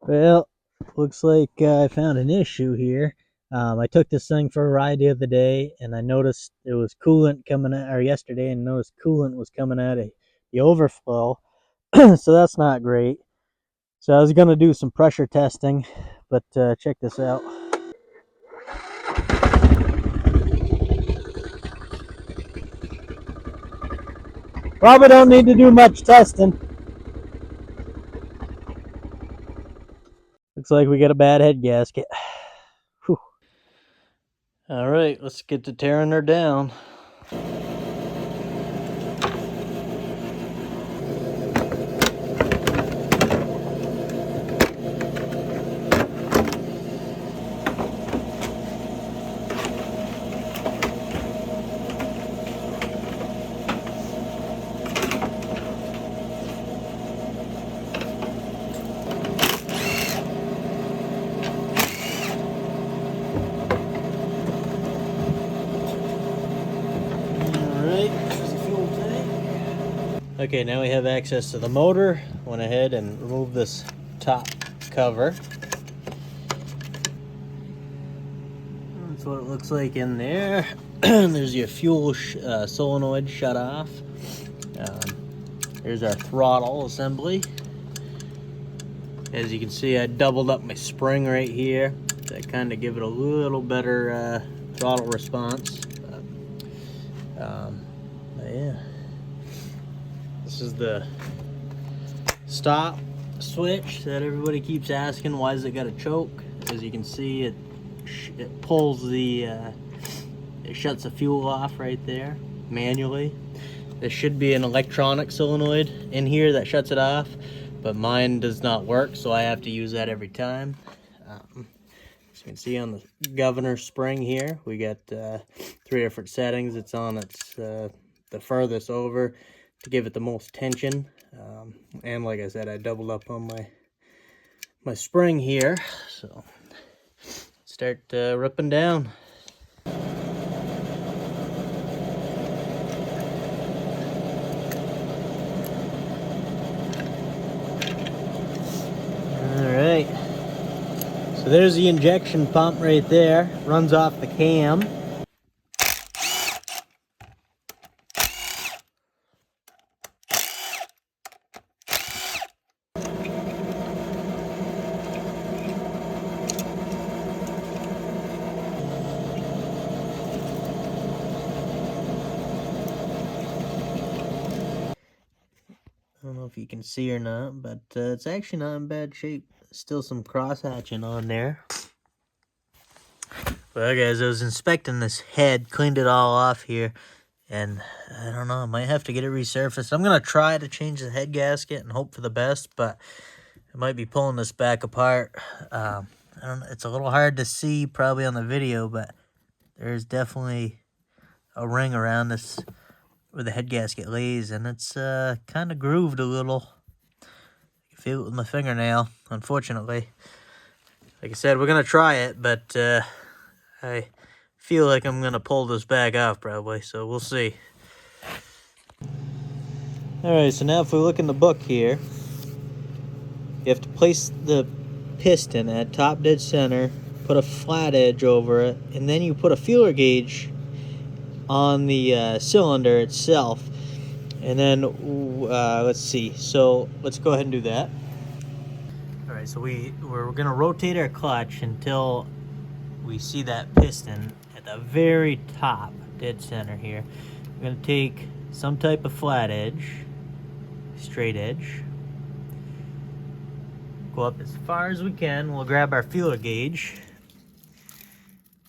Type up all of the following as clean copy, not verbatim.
Well, looks like I found an issue here. I took this thing for a ride the other day, and I noticed it was coolant coming out, or yesterday, and noticed coolant was coming out of the overflow. So that's not great. So I was gonna do some pressure testing, but check this out. Probably don't need to do much testing. Looks like we got a bad head gasket. Whew. All right, let's get to tearing her down. Okay, now we have access to the motor. Went ahead and removed this top cover. That's what it looks like in there. There's your fuel solenoid shut off. Here's our throttle assembly. As you can see, I doubled up my spring right here to kind of give it a little better throttle response. But yeah. This is the stop switch that everybody keeps asking, why does it got a choke? As you can see, it pulls the it shuts the fuel off right there manually. There should be an electronic solenoid in here that shuts it off, but mine does not work, so I have to use that every time. As you can see on the governor spring here, we got 3 different settings. It's on the furthest over to give it the most tension, and like I said, I doubled up on my spring here, so start ripping down. Alright, so there's the injection pump right there, runs off the cam. I don't know if you can see or not, but it's actually not in bad shape. Still some cross hatching on there. Well guys, I was inspecting this head, cleaned it all off here, and I don't know, I might have to get it resurfaced. I'm gonna try to change the head gasket and hope for the best, but I might be pulling this back apart. I don't know, it's a little hard to see probably on the video, but there's definitely a ring around this where the head gasket lays, and it's kind of grooved a little. I can feel it with my fingernail, unfortunately. Like I said, we're gonna try it, but I feel like I'm gonna pull this back off probably, so we'll see. Alright, so now if we look in the book here, you have to place the piston at top dead center, put a flat edge over it, and then you put a feeler gauge on the cylinder itself. And then, let's see, so let's go ahead and do that. Alright, so we're gonna rotate our clutch until we see that piston at the very top, dead center here. We're gonna take some type of flat edge, straight edge, go up as far as we can. We'll grab our feeler gauge.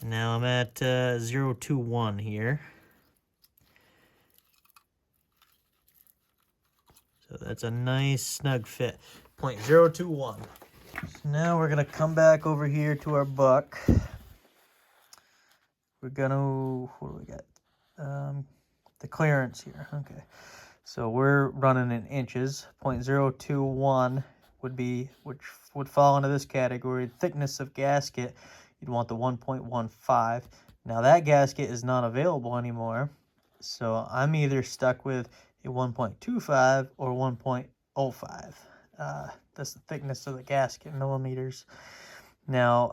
And now I'm at 021 here. So that's a nice snug fit, 0.021. So now we're gonna come back over here to our book. We're gonna, what do we got? The clearance here, okay. So we're running in inches. 0.021 would be, which would fall into this category. Thickness of gasket, you'd want the 1.15. Now that gasket is not available anymore, so I'm either stuck with a 1.25 or 1.05. That's the thickness of the gasket, millimeters. Now,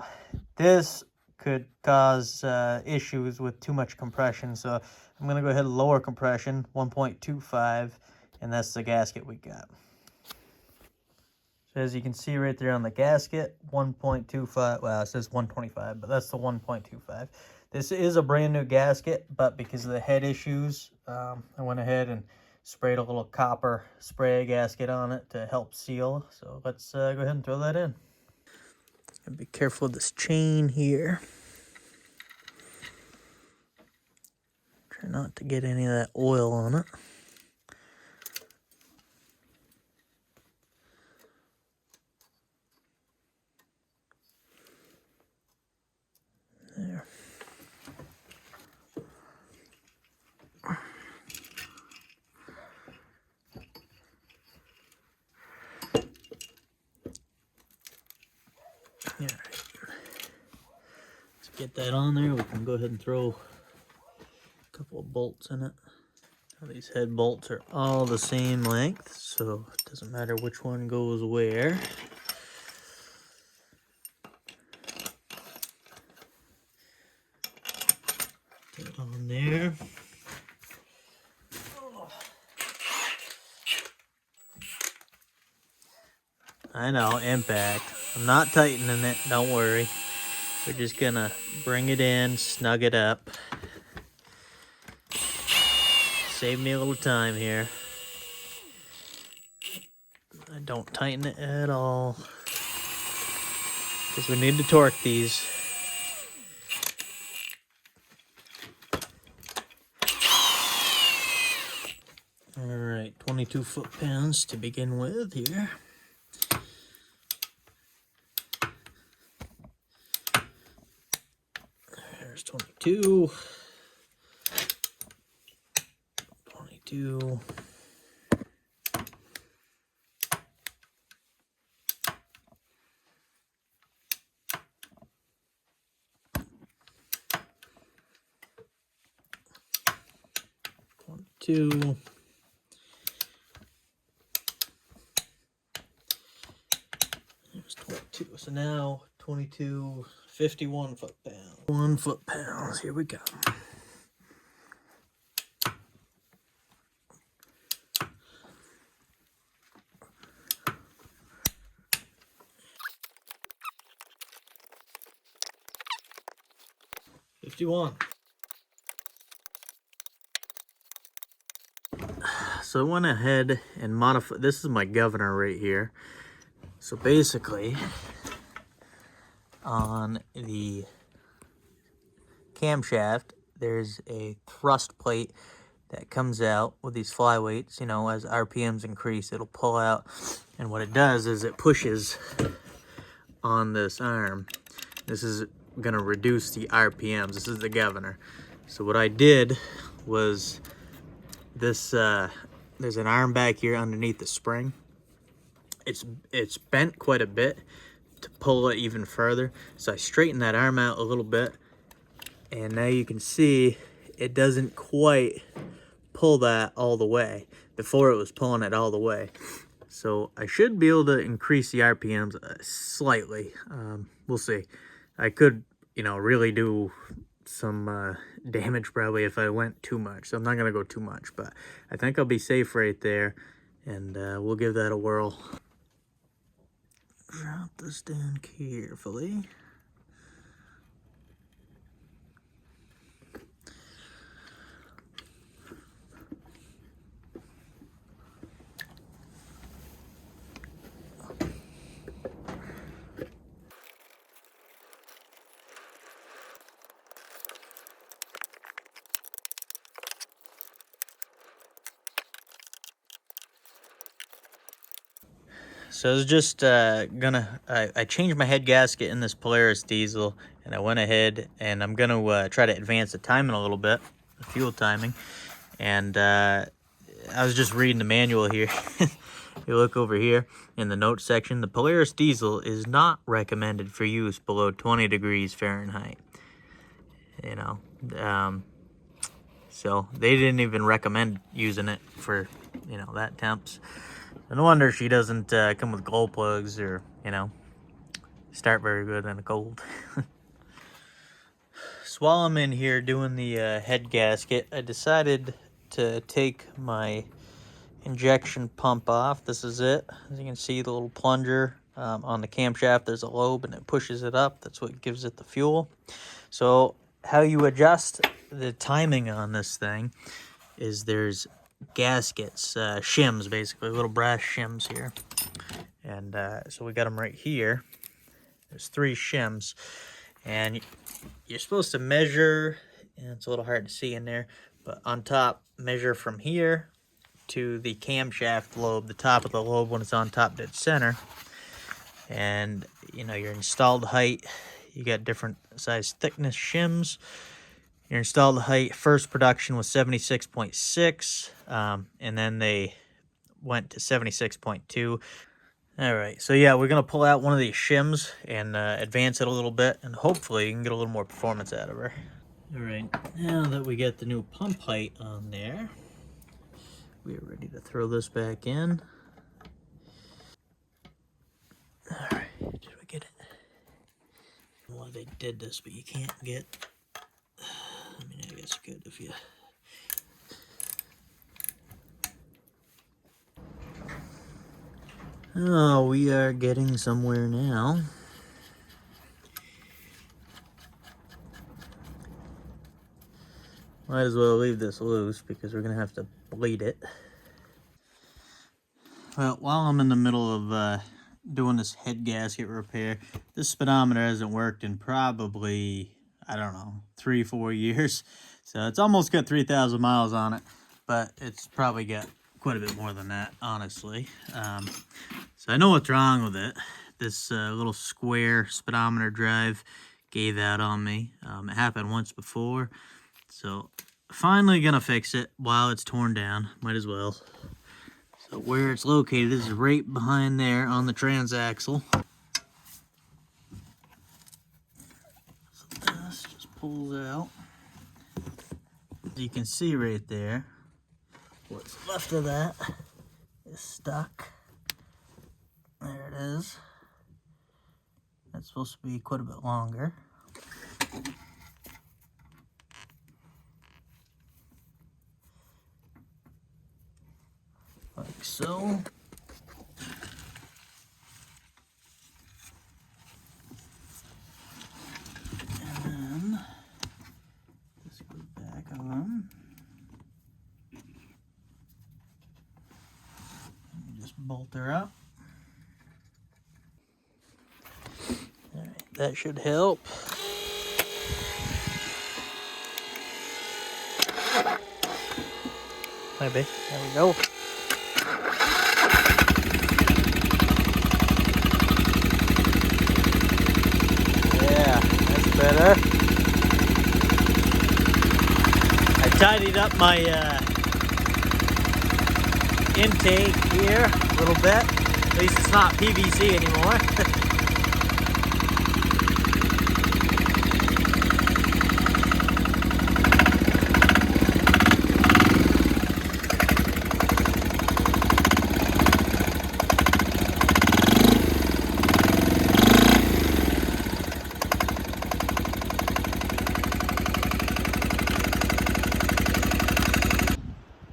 this could cause issues with too much compression, so I'm going to go ahead and lower compression, 1.25, and that's the gasket we got. So as you can see right there on the gasket, 1.25, well, it says 125, but that's the 1.25. This is a brand new gasket, but because of the head issues, I went ahead and sprayed a little copper spray gasket on it to help seal. So let's go ahead and throw that in. And be careful with this chain here. Try not to get any of that oil on it. There. All right. Let's get that on there. We can go ahead and throw a couple of bolts in it. Now, these head bolts are all the same length, so it doesn't matter which one goes where. Get it on there. I know, impact. I'm not tightening it, don't worry. We're just gonna bring it in, snug it up. Save me a little time here. I don't tighten it at all, because we need to torque these. Alright, 22 foot-pounds to begin with here. There's 22. 22. There's 22. So now 22, 51 foot-pounds. 1 foot-pounds. Here we go. So I went ahead and modified. This is my governor right here. So basically, on the camshaft, there's a thrust plate that comes out with these flyweights. You know, as RPMs increase, it'll pull out. And what it does is it pushes on this arm. This is gonna reduce the RPMs. This is the governor. So what I did was this, there's an arm back here underneath the spring. It's bent quite a bit to pull it even further. So I straightened that arm out a little bit, and now you can see it doesn't quite pull that all the way. Before it was pulling it all the way. So I should be able to increase the RPMs slightly. We'll see. I could, you know, really do some damage probably if I went too much. So I'm not going to go too much, but I think I'll be safe right there, and we'll give that a whirl. Drop this down carefully. So I was just I changed my head gasket in this Polaris Diesel, and I went ahead and I'm gonna try to advance the timing a little bit, the fuel timing. And I was just reading the manual here. You look over here in the notes section, the Polaris Diesel is not recommended for use below 20 degrees Fahrenheit. You know, so they didn't even recommend using it for, you know, that temps. No wonder she doesn't come with glow plugs or, you know, start very good in the cold. So while I'm in here doing the head gasket, I decided to take my injection pump off. This is it. As you can see, the little plunger on the camshaft, there's a lobe and it pushes it up. That's what gives it the fuel. So how you adjust the timing on this thing is there's gaskets, shims basically, little brass shims here. And so we got them right here. There's 3 shims. And you're supposed to measure, and it's a little hard to see in there, but on top, measure from here to the camshaft lobe, the top of the lobe when it's on top dead center. And, you know, your installed height, you got different size thickness shims. Your installed height, first production was 76.6, and then they went to 76.2. All right, so yeah, we're gonna pull out one of these shims and advance it a little bit, and hopefully you can get a little more performance out of her. All right, now that we get the new pump height on there, we are ready to throw this back in. All right, did we get it? Well, they did this, but you can't get, I mean, I guess you could if you... Oh, we are getting somewhere now. Might as well leave this loose because we're gonna have to bleed it. Well, while I'm in the middle of doing this head gasket repair, this speedometer hasn't worked in probably, I don't know, 3-4 years. So it's almost got 3,000 miles on it, but it's probably got quite a bit more than that, honestly. So I know what's wrong with it. This little square speedometer drive gave out on me. It happened once before. So finally gonna fix it while it's torn down. Might as well. So where it's located is right behind there on the transaxle. So this just pulls out. You can see right there, what's left of that is stuck. There it is. That's supposed to be quite a bit longer. Like so. And then this goes back on. And just bolt her up. Alright, that should help. Maybe. There we go. Better. I tidied up my intake here a little bit. At least it's not PVC anymore.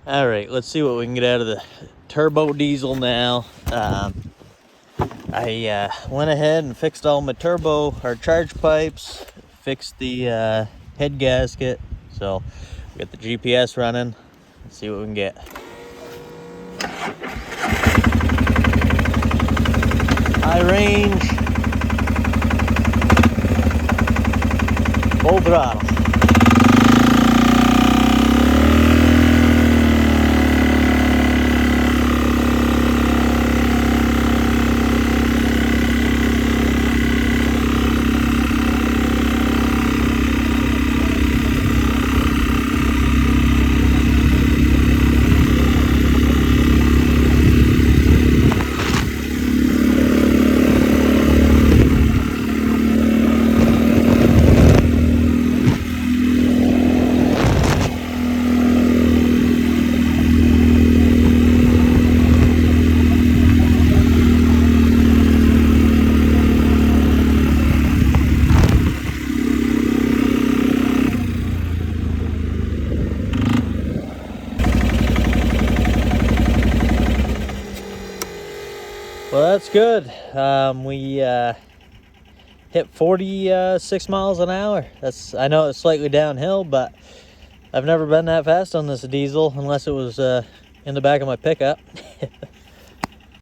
All right, let's see what we can get out of the turbo diesel now. I went ahead and fixed all my charge pipes, fixed the head gasket. So we got the GPS running. Let's see what we can get. High range, full throttle. That's good. We hit 46 miles an hour. I know it's slightly downhill, but I've never been that fast on this diesel unless it was in the back of my pickup.